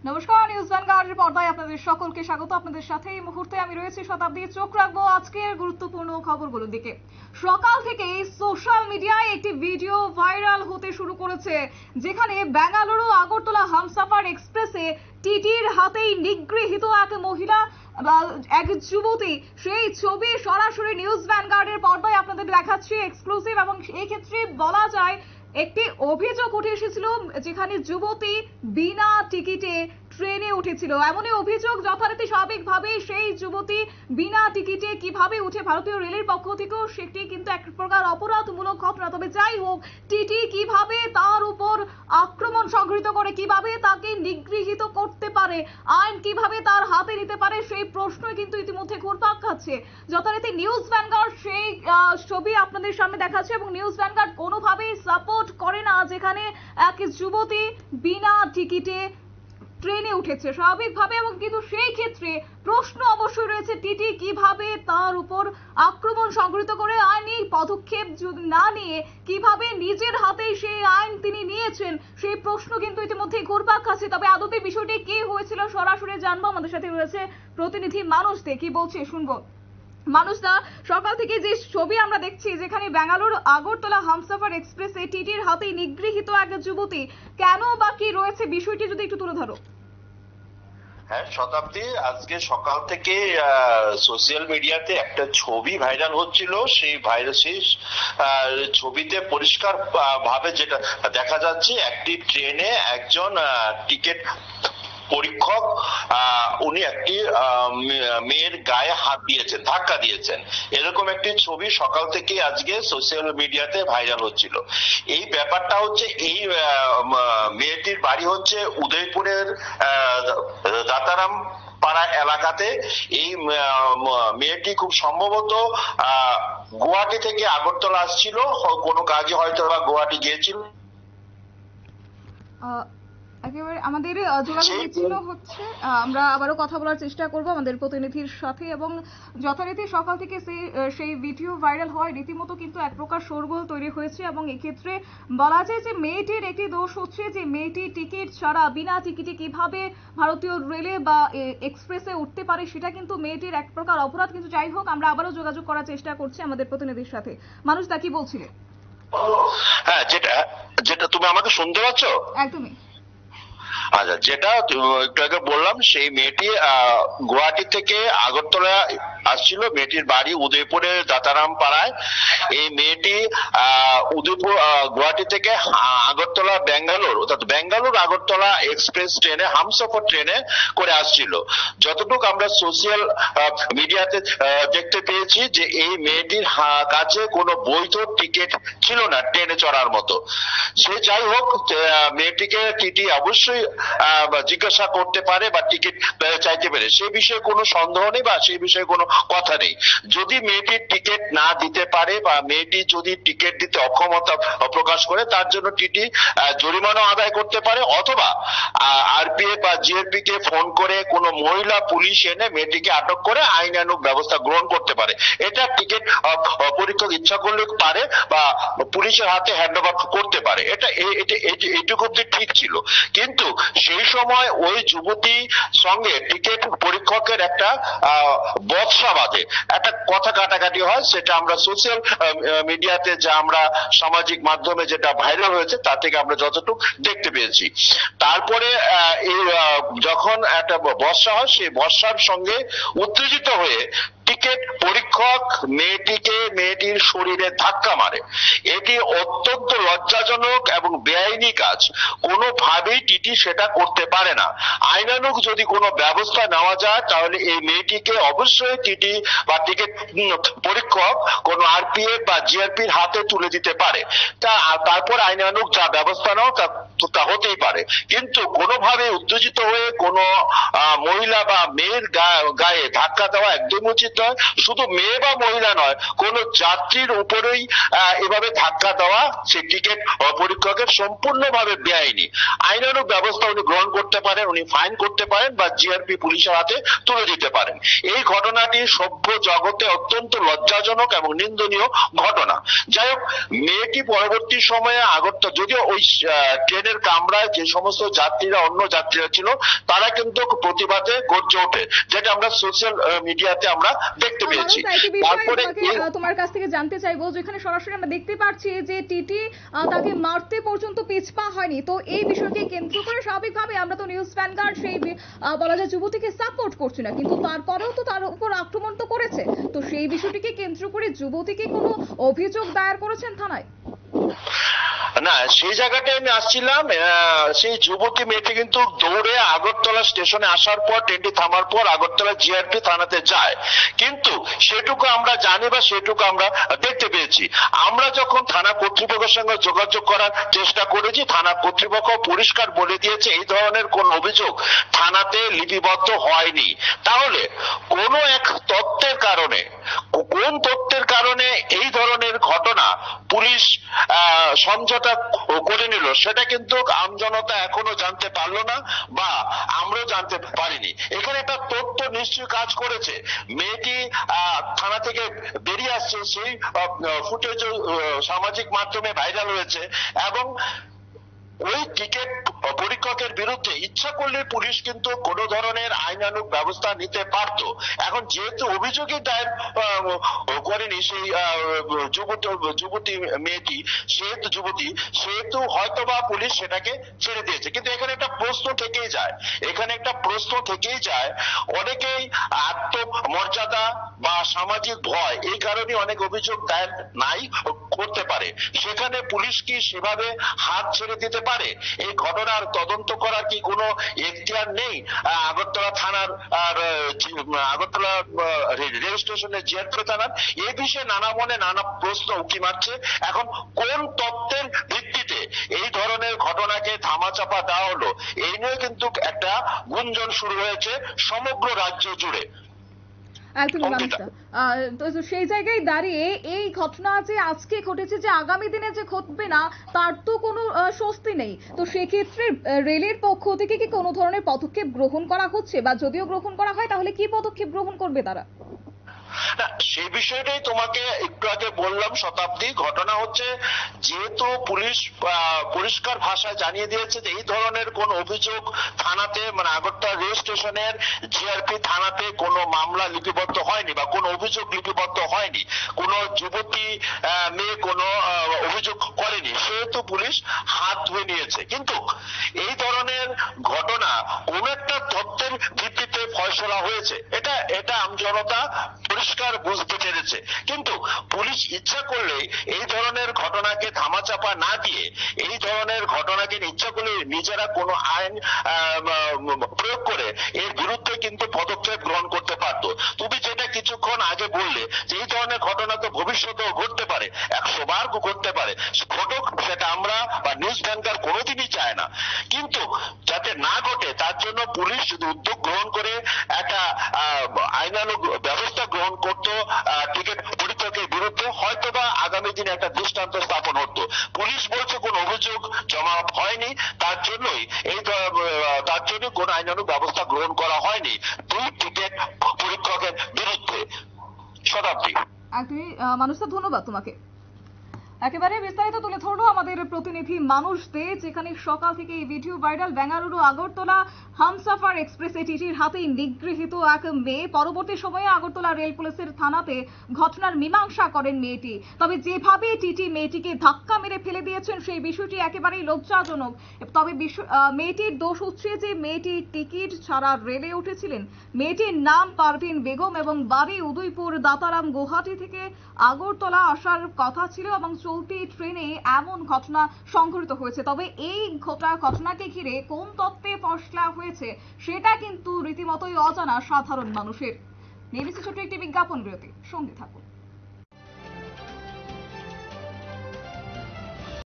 নমস্কার, নিউজ ভ্যানগার্ডের পর্দায় আপনাদের সকলকে স্বাগত। আপনাদের সাথে এই মুহূর্তে আমি রয়েছি শতাব্দী। চোখ রাখবো আজকের গুরুত্বপূর্ণ খবরগুলোর দিকে। সকাল থেকেই সোশ্যাল মিডিয়ায় একটি ভিডিও ভাইরাল হতে শুরু করেছে, যেখানে বেঙ্গালুরু আগরতলা হামসাফার এক্সপ্রেসে টিটির হাতেই নিগৃহীত এক মহিলা, এক যুবতী। সেই ছবি সরাসরি নিউজ ভ্যানগার্ডের পর্দায় আপনাদের দেখাচ্ছি এক্সক্লুসিভ। এবং এই ক্ষেত্রে বলা যায় একটি অভিযোগ উঠে এসেছিল, যেখানে যুবতী বিনা টিকিটে ট্রেনে উঠেছিল। এমনই অভিযোগ যথারীতি স্বাভাবিকভাবে সেই যুবতী বিনা টিকিটে কিভাবে উঠে ভারতীয় রেলের পক্ষ থেকেও সেটি কিন্তু এক প্রকার অপরাধমূলক ঘটনা। তবে যাই হোক, টিটি কিভাবে তার উপর আক্রমণ সংঘটিত করে, কিভাবে তাকে নিগৃহীত করতে পারে, আইন কিভাবে তার হাতে নিতে পারে, সেই প্রশ্নই কিন্তু ইতিমধ্যে ঘুরপাক খাচ্ছে। যথারীতি নিউজ ভ্যানগার্ড সেই ছবি আপনাদের সামনে দেখাচ্ছে এবং নিউজ ভ্যানগার্ড কোনোভাবেই সাপোর্ট করে না যেখানে এক যুবতী বিনা টিকিটে ট্রেনে উঠেছে স্বাভাবিকভাবে। এবং কিন্তু সেই ক্ষেত্রে প্রশ্ন অবশ্যই রয়েছে, টিটি কিভাবে তার উপর আক্রমণ সংঘটিত করে আইনি পদক্ষেপ না নিয়ে কিভাবে নিজের হাতেই সেই আইন তিনি নিয়েছেন, সেই প্রশ্ন কিন্তু ইতিমধ্যে ঘুরপাক খাচ্ছে। তবে আদতে বিষয়টি কি হয়েছিল সরাসরি জানবো। আমাদের সাথে রয়েছে প্রতিনিধি মানুষ দে, কি বলছে শুনবো। মানুষদা, সকাল থেকে যে ছবি আমরা দেখছি, যেখানে বেঙ্গালুরু আগরতলা হামসাফার এক্সপ্রেসে টিটির হাতে নিগৃহীত এক যুবতী, কেন বা কি রয়েছে বিষয়টি যদি একটু তুলে ধরো। হ্যাঁ শতাব্দী, আজকে সকাল থেকে সোশ্যাল মিডিয়াতে একটা ছবি ভাইরাল হচ্ছিল। সেই ছবিতে পরিষ্কার ভাবে যেটা দেখা যাচ্ছে, একটি ট্রেনে একজন টিকিট পরীক্ষক উনি একটি মেয়ের গায়ে হাত দিয়েছেন, ধাক্কা দিয়েছেন। এরকম একটি ছবি সকাল থেকে আজকে সোশ্যাল মিডিয়াতে ভাইরাল হচ্ছিল। এই ব্যাপারটা হচ্ছে, এই মেয়েটির বাড়ি হচ্ছে উদয়পুরের দাতারাম পাড়া এলাকাতে। এই মেয়েটি খুব সম্ভবত গুয়াহাটি থেকে আগরতলা আসছিল, কোনো কাজে হয়তো বা গুয়াহাটি গিয়েছিল। একেবারে আমাদের যোগাযোগ বিচ্ছিন্ন হচ্ছে, আমরা আবারও কথা বলার চেষ্টা করব আমাদের প্রতিনিধির সাথে। এবং যথারীতি সকাল থেকে সেই ভিডিও ভাইরাল হয়, রীতিমতো কিন্তু এক প্রকার শোরগোল তৈরি হয়েছে। এবং এক্ষেত্রে বলা যায় যে মেয়েটির একটি দোষ হচ্ছে যে মেয়েটি টিকিট ছাড়া বিনা টিকিটে কিভাবে ভারতীয় রেলে বা এক্সপ্রেসে উঠতে পারে, সেটা কিন্তু মেয়েটির এক প্রকার অপরাধ। কিন্তু যাই হোক, আমরা আবারও যোগাযোগ করার চেষ্টা করছি আমাদের প্রতিনিধির সাথে। মানুষ দা, কি বলছিলে? হ্যাঁ, যেটা যেটা তুমি আমাকে শুনতে পাচ্ছ? একদমই। আচ্ছা, যেটা একটু আগে বললাম, সেই মেয়েটি গুয়াহাটি থেকে আগরতলা আসছিল। মেয়েটির বাড়ি উদয়পুরের দাতারাম পাড়ায়। এই মেয়েটি উদয়পুর গুয়াহাটি থেকে আগরতলা বেঙ্গালুর, অর্থাৎ বেঙ্গালুর আগরতলা এক্সপ্রেস ট্রেনে, হামসফর ট্রেনে করে আসছিল। যতটুকু আমরা সোশ্যাল মিডিয়াতে দেখতে পেয়েছি যে এই মেয়েটির কাছে কোনো বৈধ টিকিট ছিল না ট্রেনে চড়ার মতো। সে যাই হোক, মেয়েটিকে টিটি অবশ্যই জিজ্ঞাসা করতে পারে বা টিকিট চাইতে পারে, সে বিষয়ে কোনো সন্দেহ নেই বা সেই বিষয়ে কোনো কথা নেই। যদি মেয়েটি টিকিট না দিতে পারে বা মেয়েটি যদি টিকিট দিতে অক্ষমতা প্রকাশ করে, তার জন্য টিটি জরিমানা আদায় করতে পারে, অথবা আরপিএফ বা জিআরপি কে ফোন করে কোনো মহিলা পুলিশ এনে মেয়েটিকে আটক করে আইনানুগ ব্যবস্থা গ্রহণ করতে পারে। এটা টিকিট পরীক্ষক ইচ্ছা করলে পারে বা পুলিশের হাতে হ্যান্ড ওভার করতে পারে। এটা এইটুকু অব্দি ঠিক ছিল। কিন্তু সেই সময় ওই যুবতী সঙ্গে টিকিট পরীক্ষকের একটা বচসা বাঁধে, একটা কথা কাটাকাটি হয়। সেটা আমরা সোশ্যাল মিডিয়াতে, যা আমরা সামাজিক মাধ্যমে যেটা ভাইরাল হয়েছে, তা থেকে আমরা যতটুকু দেখতে পেয়েছি। তারপরে এই যখন একটা বর্ষা হয়, সেই বর্ষার সঙ্গে উত্তেজিত হয়ে টিকিট পরীক্ষক মেয়েটির শরীরে ধাক্কা মারে। এটি অত্যন্ত লজ্জাজনক এবং বেআইনি কাজ। কোনোভাবেই টিটি সেটা করতে পারে না। আইনানুগ যদি কোনো ব্যবস্থা নেওয়া যায়, তাহলে এই মেয়েটিকে অবশ্যই টিটি বা টিকিট পরীক্ষক কোনো আরপিএফ বা জিআরপির হাতে তুলে দিতে পারে। তারপর আইনানুগ যা ব্যবস্থা নাও তা হতেই পারে। কিন্তু কোনোভাবে উত্তেজিত হয়ে কোনো মহিলা বা মেয়ের গায়ে ধাক্কা দেওয়া একদমই উচিত নয়। নয়, শুধু মেয়ে বা মহিলা নয়, কোন যাত্রীর উপরেই এভাবে ধাক্কা দেওয়া সেই টিকিট পরীক্ষকের সম্পূর্ণভাবে বেআইনি। আইনানুগ ব্যবস্থা উনি গ্রহণ করতে পারেন, উনি ফাইন করতে পারেন বা জিআরপি পুলিশের হাতে তুলে দিতে পারেন। এই ঘটনাটি সভ্য জগতে অত্যন্ত লজ্জাজনক এবং নিন্দনীয় ঘটনা। যাই হোক, মেয়েটি পরবর্তী সময়ে আগরতলা, যদিও ওই ট্রেনের কামরায় যে সমস্ত যাত্রীরা, অন্য যাত্রীরা ছিল, তারা কিন্তু প্রতিবাদে গর্জে ওঠে, যেটা আমরা সোশ্যাল মিডিয়াতে আমরা দেখতে পেয়েছি। তারপরে তোমার কাছ থেকে জানতে চাইবো, যেখানে সরাসরি আমরা দেখতে পাচ্ছি যে টিটি তাকে মারতে পর্যন্ত পিছপা হয়নি, তো এই বিষয়কে কেন্দ্র করে স্বাভাবিকভাবে আমরা তো নিউজ ভ্যানগার্ড সেই বলা যায় যুবতীকে সাপোর্ট করছি না, কিন্তু তারপরেও তো তার উপর আক্রমণ তো করেছে, তো সেই বিষয়টিকে কেন্দ্র করে যুবতীকে কোনো অভিযোগ দায়ের করেছেন থানায়? না, সেই জায়গাটায় আমি আসছিলাম। সেই যুবতী মেয়েটি কিন্তু দৌড়ে আগরতলা স্টেশনে আসার পর, ট্রেনটি থামার পর আগরতলা জিআরপি থানাতে যায়, কিন্তু সেটুকু আমরা জানি বা সেটুকু আমরা দেখতে পেয়েছি। আমরা যখন থানা কর্তৃপক্ষের সঙ্গে যোগাযোগ করার চেষ্টা করেছি, থানা কর্তৃপক্ষ পরিষ্কার বলে দিয়েছে এই ধরনের কোন অভিযোগ থানাতে লিপিবদ্ধ হয়নি। তাহলে কোন এক তথ্যের কারণে, কোন তথ্যের কারণে এই ধরনের ঘটনা পুলিশ সমঝোতা করে নিল, সেটা কিন্তু আমজনতা এখনো জানতে পারলো না বা আমরাও জানতে পারিনি। এখানে একটা তথ্য নিশ্চয়ই কাজ করেছে। মেয়েটি থানা থেকে বেরিয়ে আসছে, সেই ফুটেজ সামাজিক মাধ্যমে ভাইরাল হয়েছে, এবং ওই টিকিট পরীক্ষকের বিরুদ্ধে ইচ্ছা করলে পুলিশ কিন্তু কোন ধরনের আইনানুগ ব্যবস্থা নিতে পারত। এখন যেহেতু অভিযোগই দায়ের করেনি সেই যুবতী মেয়েটি, সেহেতু হয়তোবা পুলিশ সেটাকে ছেড়ে দিয়েছে। কিন্তু এখানে একটা প্রশ্ন থেকেই যায়, অনেকেই আত্মমর্যাদা বা সামাজিক ভয়, এই কারণে অনেক অভিযোগ দায়ের নাই করতে পারে। সেখানে পুলিশ কি সেভাবে হাত ছেড়ে দিতে পারে? এই ঘটনার তদন্ত করার কি কোনো এখতিয়ার নেই আগরতলা থানার আর আগরতলা রেল স্টেশনের জিআরপি থানার? এই বিষয়ে নানা মনে নানা প্রশ্ন উঁকি মারছে। এখন কোন তথ্যের ভিত্তিতে এই ধরনের ঘটনাকে ধামাচাপা দেওয়া হলো, এই নিয়ে কিন্তু একটা গুঞ্জন শুরু হয়েছে সমগ্র রাজ্য জুড়ে। একদমই মানুষটা তো সেই জায়গায় দাঁড়িয়ে এই ঘটনা যে আজকে ঘটেছে, যে আগামী দিনে যে ঘটবে না তার তো কোনো স্বস্তি নেই, তো সেক্ষেত্রে রেলের পক্ষ থেকে কি কোনো ধরনের পদক্ষেপ গ্রহণ করা হচ্ছে, বা যদিও গ্রহণ করা হয় তাহলে কি পদক্ষেপ গ্রহণ করবে তারা? না, সেই বিষয়টাই তোমাকে একটু আগে বললাম শতাব্দী। ঘটনা হচ্ছে, যেহেতু পুলিশ পরিষ্কার ভাষায় জানিয়ে দিয়েছে যে এই ধরনের কোন অভিযোগ থানাতে, মানে আগরতলা রেল স্টেশনের জিআরপি থানাতে কোনো মামলা লিপিবদ্ধ হয়নি বা কোনো অভিযোগ লিপিবদ্ধ হয়নি, কোনো যুবতী মেয়ে কোনো অভিযোগ করেনি, সেহেতু পুলিশ হাত ধুয়ে নিয়েছে। কিন্তু এই ধরনের ঘটনা কোন একটা তথ্যের ভিত্তিতে ফয়সলা হয়েছে, এটা আমজনতা পরিষ্কার বুঝতে পেরেছে। কিন্তু পুলিশ ইচ্ছা করলে এই ধরনের ঘটনাকে ধামাচাপা না দিয়ে, এই ধরনের ঘটনাকে ইচ্ছা করলে নিজেরা কোনো আইন প্রয়োগ করে এর বিরুদ্ধে কিন্তু পদক্ষেপ গ্রহণ করতে পারত। তুমি যেটা কিছুক্ষণ আগে বললে যে এই ধরনের ঘটনা তো ভবিষ্যতেও ঘটতে পারে, 100 বার ঘটতে পারে, ঘটুক, সেটা আমরা বা নিউজ ভ্যানগার্ড কোনোদিনই চায় না। কিন্তু যাতে না ঘটে তার জন্য পুলিশ যদি উদ্যোগ গ্রহণ করে একটা আইনানুগ ব্যবস্থা গ্রহণ করতো টিকিট পরীক্ষকের বিরুদ্ধে, হয়তোবা আগামী দিনে একটা দৃষ্টান্ত স্থাপন হতো। পুলিশ বলছে কোন অভিযোগ জমা হয়নি, তার জন্যই কোন আইনানুগ ব্যবস্থা গ্রহণ করা হয়নি দুই টিকিট পরীক্ষকের বিরুদ্ধে। শতাব্দী, একদমই মানুষটা, ধন্যবাদ তোমাকে। একেবারে বিস্তারিত তুলে ধরলো আমাদের প্রতিনিধি মানুষ দে, যেখানে সকাল থেকে এই ভিডিও ভাইরাল। বেঙ্গালুরু আগরতলা হামসাফার এক্সপ্রেসে টিটির হাতেই নিগৃহীত এক মেয়ে। পরবর্তী সময়ে আগরতলা রেল পুলিশের থানাতে ঘটনার মীমাংসা করেন মেয়েটি। তবে যেভাবে টিটি মেয়েটিকে ধাক্কা মেরে ফেলে দিয়েছেন সেই বিষয়টি একেবারেই লজ্জাজনক। তবে মেয়েটির দোষ হচ্ছে যে মেয়েটি টিকিট ছাড়া রেলে উঠেছিলেন। মেয়েটির নাম পারভিন বেগম এবং বাড়ি উদয়পুর দাতারাম। গুয়াহাটি থেকে আগরতলা আসার কথা ছিল এবং চলতি ট্রেনে এমন ঘটনা সংঘটিত হয়েছে। তবে এই ঘটনাকে ঘিরে কোন তত্ত্বে ফসলা হয়েছে সেটা কিন্তু রীতিমতোই অজানা সাধারণ মানুষের। নিয়ে ছোট্ট একটি বিজ্ঞাপন বিরতি, সঙ্গে থাকুন।